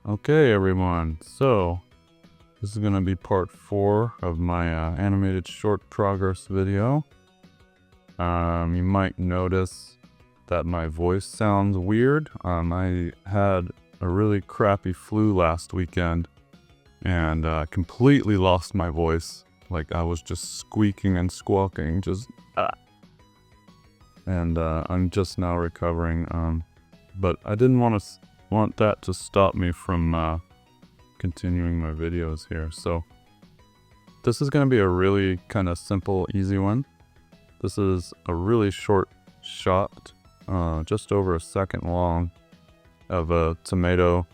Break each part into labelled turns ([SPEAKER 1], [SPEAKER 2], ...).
[SPEAKER 1] Okay, everyone, so this is going to be part 4 of my animated short progress video. You might notice that my voice sounds weird. I had a really crappy flu last weekend and completely lost my voice. Like I was just squeaking and squawking, and I'm just now recovering. But I didn't want that to stop me from continuing my videos here. So this is going to be a really kind of simple, easy one. This is a really short shot, just over a second long, of a tomato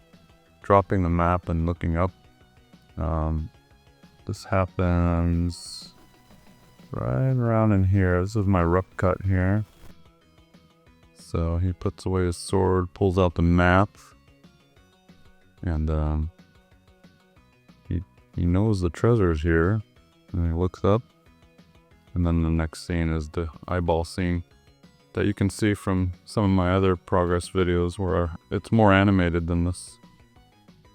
[SPEAKER 1] dropping the map and looking up. This happens right around in here. This is my rough cut here. So he puts away his sword, pulls out the map, and he knows the treasure's here, and he looks up. And then the next scene is the eyeball scene that you can see from some of my other progress videos where it's more animated than this.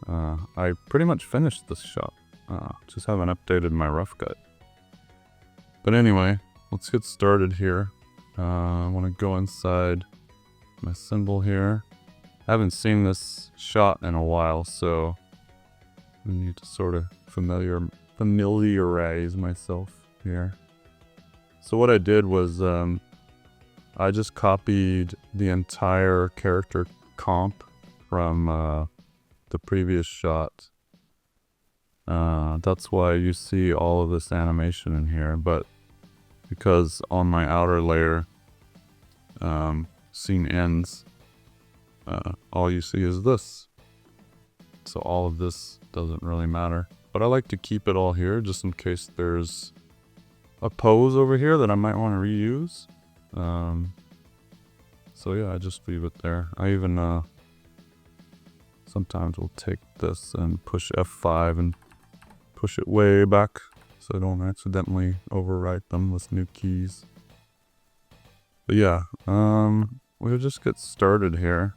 [SPEAKER 1] I pretty much finished this shot, just haven't updated my rough cut. But anyway, let's get started here. I want to go inside my symbol here. I haven't seen this shot in a while, so I need to sort of familiarize myself here. So what I did was I just copied the entire character comp from the previous shot. That's why you see all of this animation in here, but because on my outer layer scene ends, all you see is this. So all of this doesn't really matter. But I like to keep it all here just in case there's a pose over here that I might want to reuse. So yeah, I just leave it there. I even sometimes will take this and push F5 and push it way back so I don't accidentally overwrite them with new keys. But yeah, we'll just get started here.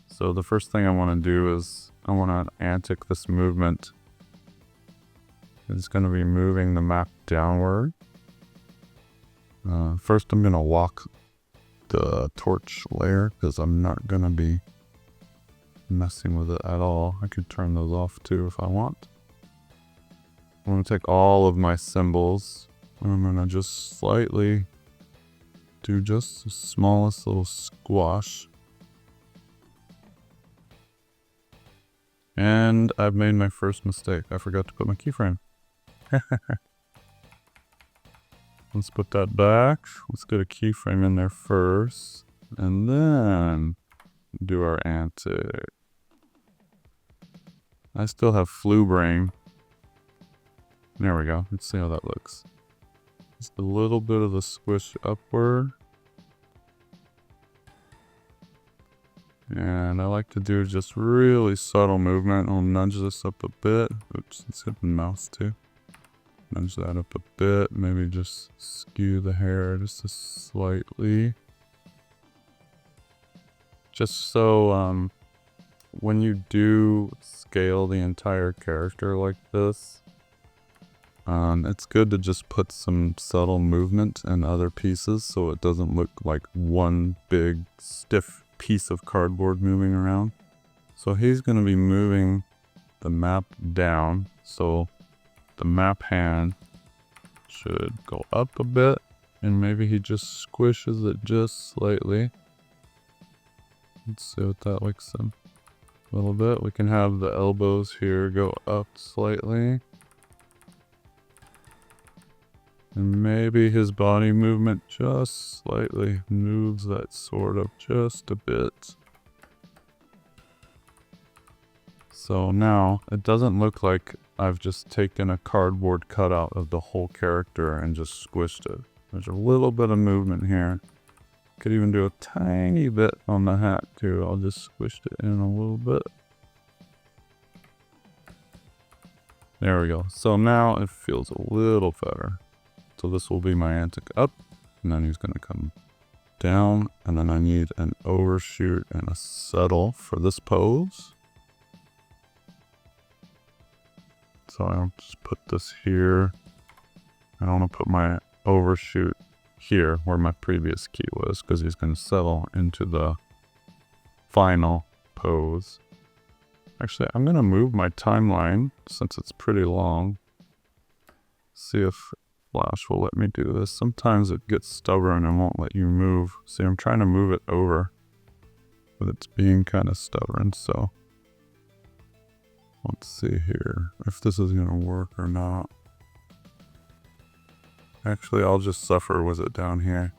[SPEAKER 1] So the first thing I want to do is I want to antic this movement. It's going to be moving the map downward. First I'm going to walk the torch layer because I'm not going to be messing with it at all. I could turn those off too if I want. I'm going to take all of my symbols and I'm going to just slightly do just the smallest little squash. And I've made my first mistake. I forgot to put my keyframe. Let's put that back. Let's get a keyframe in there first. And then do our antic. I still have flu brain. There we go. Let's see how that looks. Just a little bit of the squish upward. And I like to do just really subtle movement. I'll nudge this up a bit. Oops, let's hit the mouse too. Nudge that up a bit. Maybe just skew the hair just slightly. Just so when you do scale the entire character like this, it's good to just put some subtle movement in other pieces so it doesn't look like one big stiff piece of cardboard moving around. So he's going to be moving the map down, so the map hand should go up a bit, and maybe he just squishes it just slightly. Let's see what that looks like. A little bit. We can have the elbows here go up slightly. And maybe his body movement just slightly moves that sword up just a bit. So now it doesn't look like I've just taken a cardboard cutout of the whole character and just squished it. There's a little bit of movement here. Could even do a tiny bit on the hat too. I'll just squish it in a little bit. There we go. So now it feels a little better. So this will be my antic up, and then he's going to come down, and then I need an overshoot and a settle for this pose. So I'll just put this here. I want to put my overshoot here where my previous key was, because he's going to settle into the final pose. Actually, I'm going to move my timeline since it's pretty long. See if Flash will let me do this. Sometimes it gets stubborn and won't let you move. See, I'm trying to move it over, but it's being kind of stubborn, so let's see here if this is going to work or not. Actually, I'll just suffer with it down here.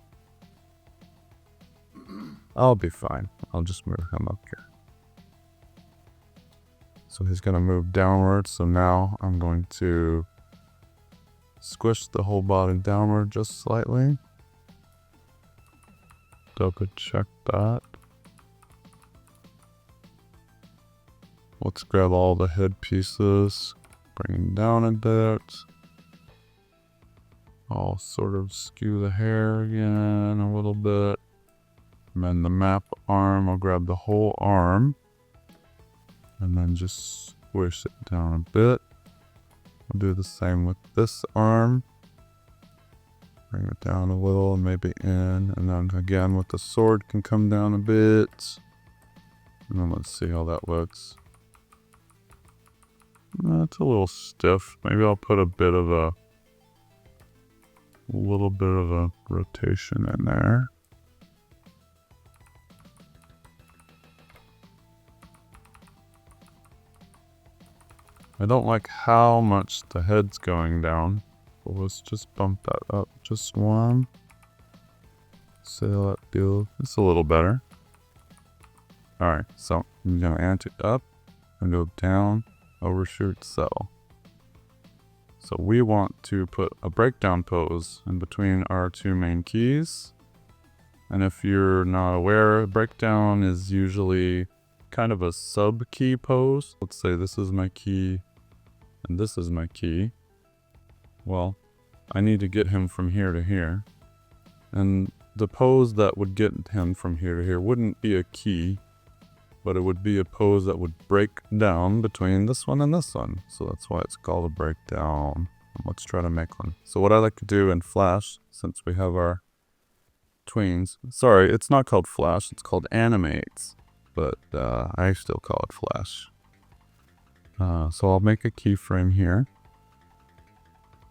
[SPEAKER 1] I'll be fine. I'll just move him up here. So he's going to move downward, so now I'm going to squish the whole body downward just slightly. Double check that. Let's grab all the head pieces, bring them down a bit. I'll sort of skew the hair again a little bit. And then the map arm, I'll grab the whole arm and then just squish it down a bit. I'll do the same with this arm. Bring it down a little and maybe in. And then again with the sword can come down a bit. And then let's see how that looks. It's a little stiff. Maybe I'll put a little bit of a rotation in there. I don't like how much the head's going down, but let's just bump that up just one. See how that feels. It's a little better. Alright, so I'm gonna ante it up and go down, overshoot, settle. So we want to put a breakdown pose in between our two main keys. And if you're not aware, breakdown is usually kind of a sub-key pose. Let's say this is my key and this is my key. Well, I need to get him from here to here. And the pose that would get him from here to here wouldn't be a key, but it would be a pose that would break down between this one and this one. So that's why it's called a breakdown. Let's try to make one. So what I like to do in Flash, since we have our tweens, sorry, it's not called Flash, it's called Animate, but I still call it Flash. So I'll make a keyframe here,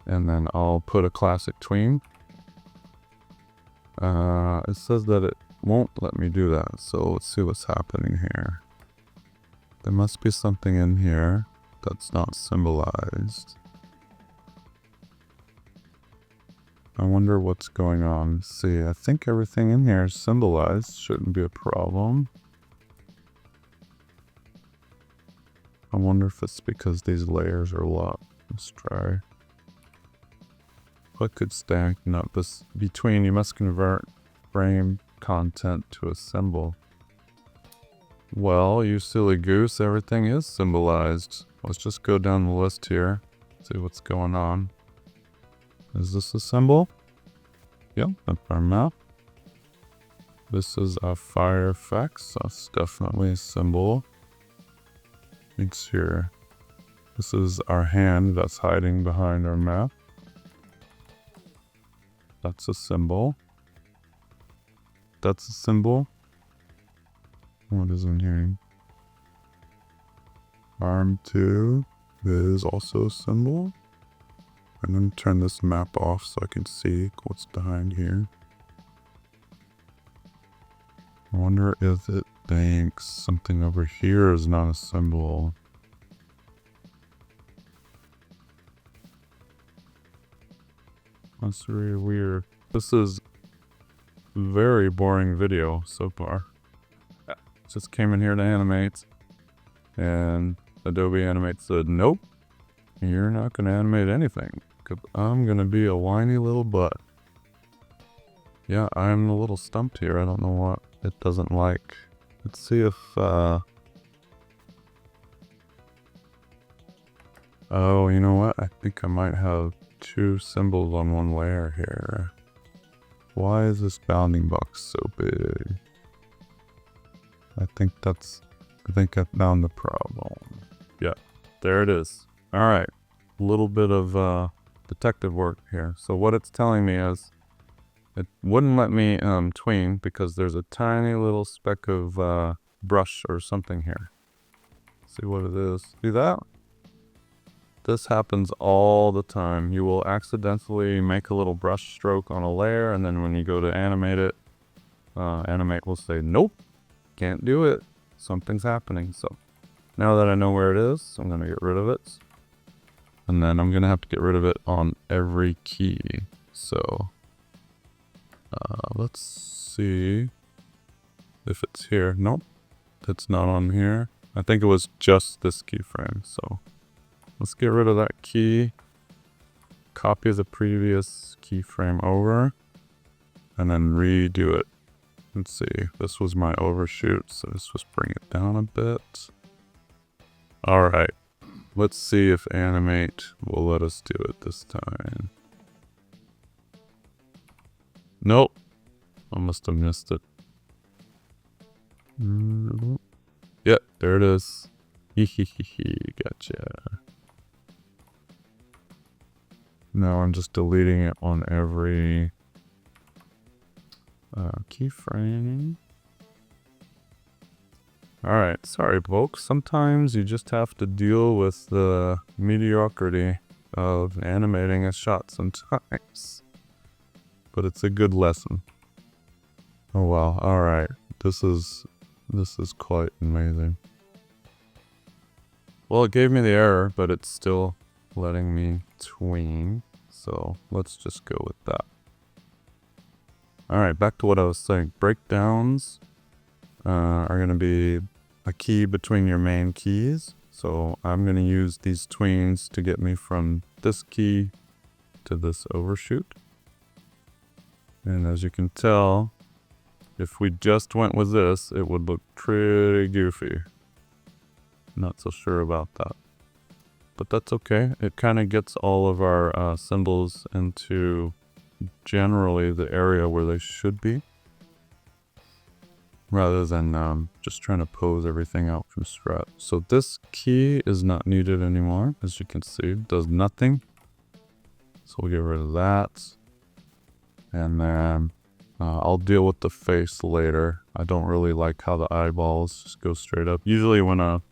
[SPEAKER 1] and then I'll put a classic tween. It says that it won't let me do that, so let's see what's happening here. There must be something in here that's not symbolized. I wonder what's going on. See, I think everything in here is symbolized. Shouldn't be a problem. I wonder if it's because these layers are locked. Let's try. What could stack up this between? You must convert frame content to a symbol. Well, you silly goose, everything is symbolized. Let's just go down the list here, see what's going on. Is this a symbol? Yep, that's our map. This is a fire effects, that's definitely a symbol. It's here. This is our hand that's hiding behind our map. That's a symbol. That's a symbol. What is in here? Arm 2 is also a symbol. I'm going to turn this map off so I can see what's behind here. I wonder if it thinks something over here is not a symbol. That's really weird. This is a very boring video so far. Just came in here to animate, and Adobe Animate said, nope, you're not going to animate anything, because I'm going to be a whiny little butt. Yeah, I'm a little stumped here. I don't know what it doesn't like. Let's see if, oh, you know what? I think I might have two symbols on one layer here. Why is this bounding box so big? I think I found the problem. Yeah, there it is. All right, a little bit of detective work here. So what it's telling me is it wouldn't let me tween because there's a tiny little speck of brush or something here. See what it is. See that? This happens all the time. You will accidentally make a little brush stroke on a layer, and then when you go to animate it, Animate will say, nope, can't do it. Something's happening. So now that I know where it is, I'm going to get rid of it. And then I'm going to have to get rid of it on every key. So let's see if it's here. Nope, it's not on here. I think it was just this keyframe. So let's get rid of that key. Copy the previous keyframe over. And then redo it. Let's see. This was my overshoot. So let's just bring it down a bit. Alright. Let's see if Animate will let us do it this time. Nope. I must have missed it. Yep, there it is. Gotcha. Now I'm just deleting it on every keyframe. Alright, sorry folks. Sometimes you just have to deal with the mediocrity of animating a shot sometimes. But it's a good lesson. Oh wow, alright. This is quite amazing. Well, it gave me the error, but it's still letting me tween. So let's just go with that. Alright, back to what I was saying. Breakdowns are going to be a key between your main keys. So I'm going to use these tweens to get me from this key to this overshoot. And as you can tell, if we just went with this, it would look pretty goofy. Not so sure about that. But that's okay. It kind of gets all of our symbols into generally the area where they should be, rather than just trying to pose everything out from scratch. So this key is not needed anymore. As you can see, it does nothing. So we'll get rid of that. And then I'll deal with the face later. I don't really like how the eyeballs just go straight up. Usually when a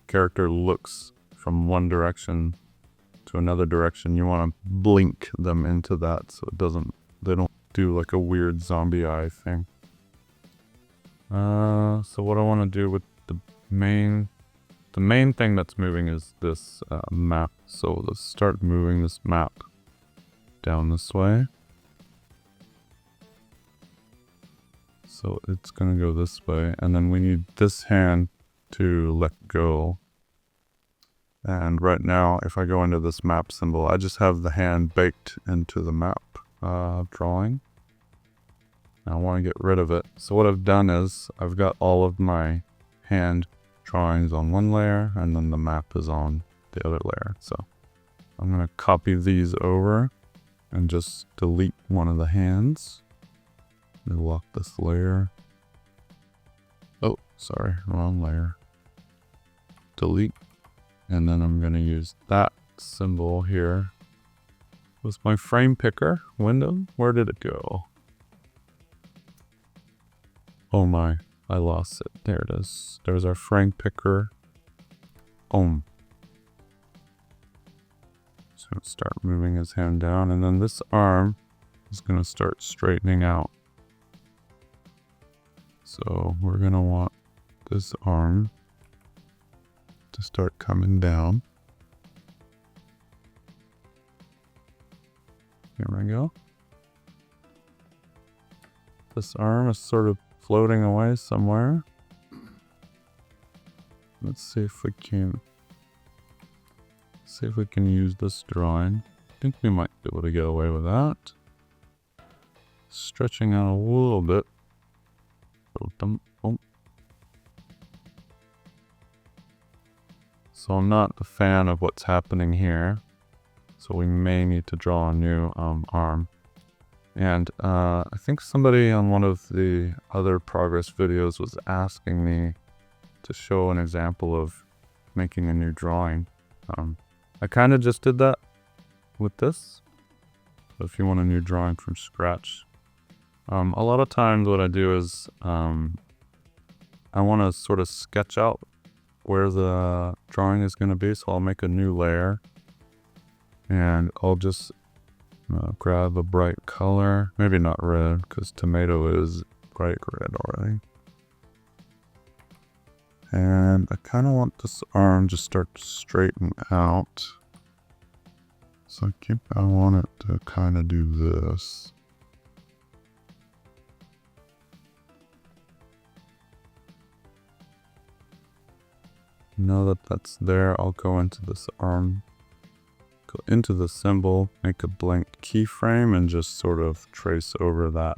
[SPEAKER 1] character looks from one direction to another direction, you want to blink them into that so they don't do like a weird zombie eye thing. So what I want to do with the main thing that's moving is this map. So let's start moving this map down this way. So it's going to go this way, and then we need this hand to let go. And right now, if I go into this map symbol, I just have the hand baked into the map drawing. I want to get rid of it. So what I've done is I've got all of my hand drawings on one layer, and then the map is on the other layer. So I'm going to copy these over and just delete one of the hands. Let me lock this layer. Oh, sorry, wrong layer. Delete. And then I'm going to use that symbol here. Was my frame picker window? Where did it go? Oh my, I lost it. There it is. There's our frame picker. So start moving his hand down, and then this arm is going to start straightening out. So we're going to want this arm to start coming down. Here we go. This arm is sort of floating away somewhere. Let's see if we can use this drawing. I think we might be able to get away with that. Stretching out a little bit. So I'm not a fan of what's happening here. So we may need to draw a new arm. And I think somebody on one of the other progress videos was asking me to show an example of making a new drawing. I kind of just did that with this. So if you want a new drawing from scratch, a lot of times what I do is I want to sort of sketch out where the drawing is going to be. So I'll make a new layer and I'll just grab a bright color. Maybe not red because tomato is bright red already. And I kind of want this arm to start to straighten out. So I want it to kind of do this. Now that that's there, I'll go into this arm, go into the symbol, make a blank keyframe, and just sort of trace over that.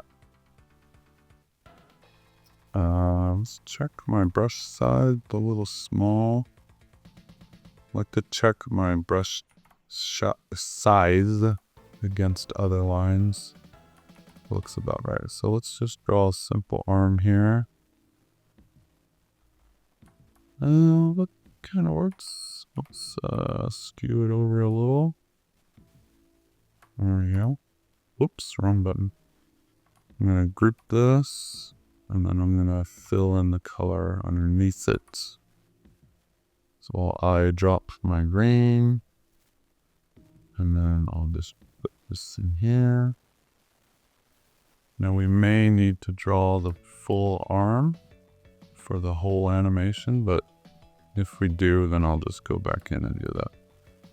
[SPEAKER 1] Let's check my brush size, a little small. I like to check my brush size against other lines. Looks about right. So let's just draw a simple arm here. That kind of works. Let's skew it over a little. There we go. Whoops, wrong button. I'm gonna group this, and then I'm gonna fill in the color underneath it. So I drop my green, and then I'll just put this in here. Now we may need to draw the full arm for the whole animation, but if we do, then I'll just go back in and do that.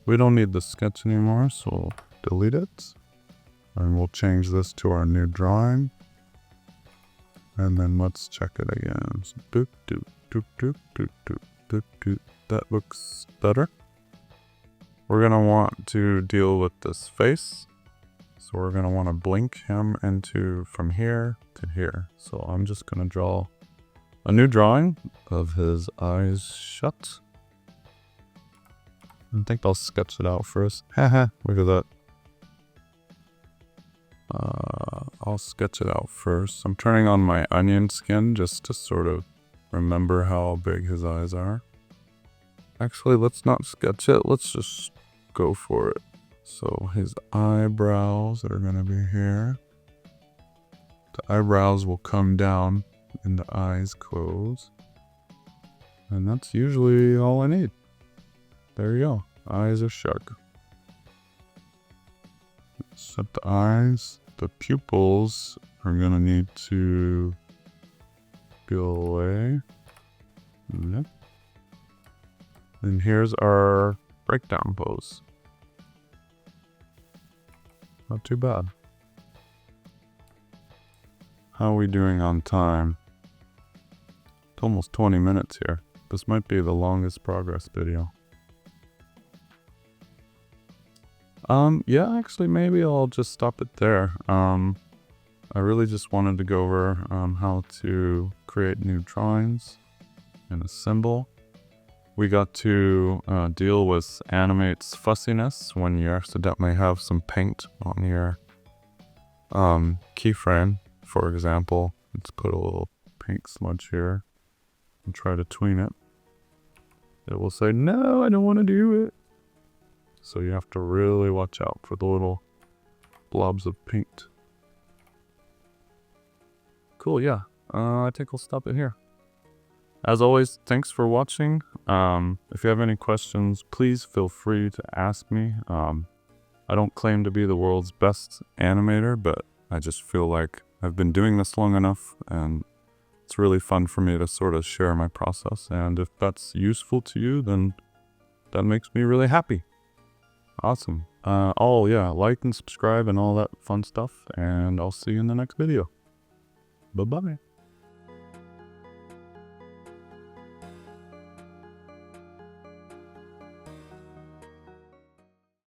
[SPEAKER 1] We don't need the sketch anymore, so we'll delete it. And we'll change this to our new drawing. And then let's check it again. So, that looks better. We're gonna want to deal with this face. So we're gonna want to blink him into from here to here. So I'm just gonna draw a new drawing of his eyes shut. I think I'll sketch it out first. Haha, look at that. I'll sketch it out first. I'm turning on my onion skin just to sort of remember how big his eyes are. Actually, let's not sketch it. Let's just go for it. So his eyebrows are going to be here. The eyebrows will come down and the eyes close. And that's usually all I need. There you go. Eyes are shut. Set the eyes. The pupils are gonna need to go away. Yep. And here's our breakdown pose. Not too bad. How are we doing on time? It's almost 20 minutes here. This might be the longest progress video. Yeah, actually, maybe I'll just stop it there. I really just wanted to go over how to create new drawings and a symbol. We got to deal with Animate's fussiness when you accidentally have some paint on your keyframe. For example, let's put a little paint smudge here and try to tween it. It will say, no, I don't want to do it. So you have to really watch out for the little blobs of paint. Cool, yeah. I think I'll stop it here. As always, thanks for watching. If you have any questions, please feel free to ask me. I don't claim to be the world's best animator, but I just feel like I've been doing this long enough, and it's really fun for me to sort of share my process. And if that's useful to you, then that makes me really happy. Awesome. Oh yeah, like and subscribe and all that fun stuff, and I'll see you in the next video. Bye-bye.